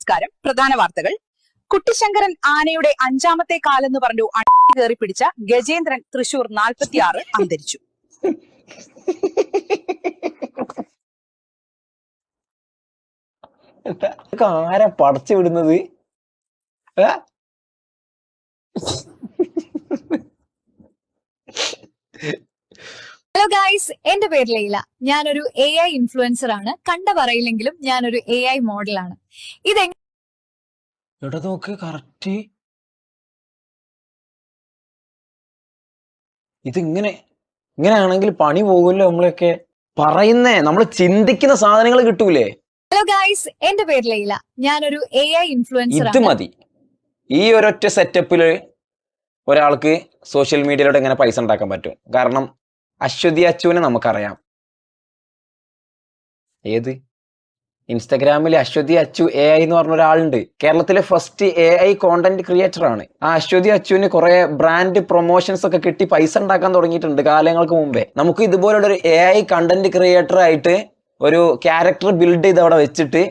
നമസ്കാരം. പ്രധാന വാർത്തകൾ. കുട്ടിശങ്കരൻ ആനയുടെ അഞ്ചാമത്തെ കാലെന്ന് പറഞ്ഞു കയറി പിടിച്ച ഗജേന്ദ്രൻ തൃശൂർ 46 അന്തരിച്ചു. ആരാ പടച്ചു വിടുന്നത്? ഹലോ ഗൈസ്, എന്റെ പേര് ലൈല. ഞാനൊരു AI ഇൻഫ്ലുവൻസർ ആണ്. കണ്ട പറയില്ലെങ്കിലും ഞാനൊരു AI മോഡലാണ്. ഇവിടെ നോക്ക്, കറക്റ്റ് ഇങ്ങനെയാണെങ്കിൽ പണി പോകുമല്ലോ. നമ്മളൊക്കെ പറയുന്നേ, നമ്മൾ ചിന്തിക്കുന്ന സാധനങ്ങൾ കിട്ടൂലേ? ഹലോ ഗൈസ്, എന്റെ പേര് ലൈല. ഞാനൊരു AI ഇൻഫ്ലുവൻസർ ഇത് മതി. ഈ ഒരൊറ്റ സെറ്റപ്പില് ഒരാൾക്ക് സോഷ്യൽ മീഡിയയിലൂടെ എങ്ങനെ പൈസ ഉണ്ടാക്കാൻ പറ്റും. കാരണം അശ്വതി അച്ചുവിനെ നമുക്കറിയാം. ഏത് ഇൻസ്റ്റഗ്രാമിൽ അശ്വതി അച്ചു AI എന്ന് പറഞ്ഞ ഒരാളുണ്ട്. കേരളത്തിലെ ഫസ്റ്റ് AI കോണ്ടന്റ് ക്രിയേറ്റർ ആണ്. ആ അശ്വതി അച്ചുവിന് കുറെ ബ്രാൻഡ് പ്രൊമോഷൻസ് ഒക്കെ കിട്ടി പൈസ ഉണ്ടാക്കാൻ തുടങ്ങിയിട്ടുണ്ട് കാലങ്ങൾക്ക് മുമ്പേ. നമുക്ക് ഇതുപോലുള്ള ഒരു AI കണ്ടന്റ് ക്രിയേറ്റർ ആയിട്ട് ഒരു ക്യാരക്ടർ ബിൽഡ് ചെയ്ത് അവിടെ വെച്ചിട്ട്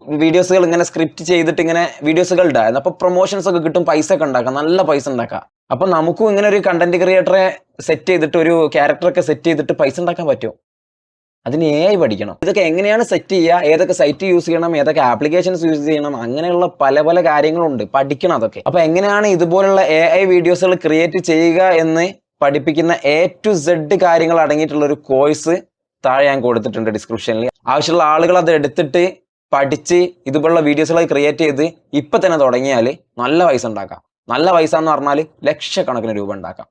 വീഡിയോസുകൾ ഇങ്ങനെ സ്ക്രിപ്റ്റ് ചെയ്തിട്ട് ഇങ്ങനെ വീഡിയോസുകൾ ഇടായിരുന്നു. അപ്പൊ പ്രൊമോഷൻസ് ഒക്കെ കിട്ടും, പൈസ ഒക്കെ ഉണ്ടാക്കാം, നല്ല പൈസ ഉണ്ടാക്കാം. അപ്പൊ നമുക്കും ഇങ്ങനെ ഒരു കണ്ടന്റ് ക്രിയേറ്ററെ സെറ്റ് ചെയ്തിട്ട് ഒരു ക്യാരക്ടറൊക്കെ സെറ്റ് ചെയ്തിട്ട് പൈസ ഉണ്ടാക്കാൻ പറ്റും. അതിന് AI പഠിക്കണം. ഇതൊക്കെ എങ്ങനെയാണ് സെറ്റ് ചെയ്യുക, ഏതൊക്കെ സൈറ്റ് യൂസ് ചെയ്യണം, ഏതൊക്കെ ആപ്ലിക്കേഷൻസ് യൂസ് ചെയ്യണം, അങ്ങനെയുള്ള പല പല കാര്യങ്ങളുണ്ട്, പഠിക്കണം അതൊക്കെ. അപ്പൊ എങ്ങനെയാണ് ഇതുപോലുള്ള AI വീഡിയോസുകൾ ക്രിയേറ്റ് ചെയ്യുക എന്ന് പഠിപ്പിക്കുന്ന A to Z കാര്യങ്ങൾ അടങ്ങിയിട്ടുള്ള ഒരു കോഴ്സ് താഴെ ഞാൻ കൊടുത്തിട്ടുണ്ട് ഡിസ്ക്രിപ്ഷനിൽ. ആവശ്യമുള്ള ആളുകൾ അത് എടുത്തിട്ട് പഠിച്ച് ഇതുപോലുള്ള വീഡിയോസുകൾ ക്രിയേറ്റ് ചെയ്ത് ഇപ്പൊ തന്നെ തുടങ്ങിയാൽ നല്ല പൈസ ഉണ്ടാക്കാം. നല്ല പൈസ എന്ന് പറഞ്ഞാൽ ലക്ഷക്കണക്കിന് രൂപ ഉണ്ടാക്കാം.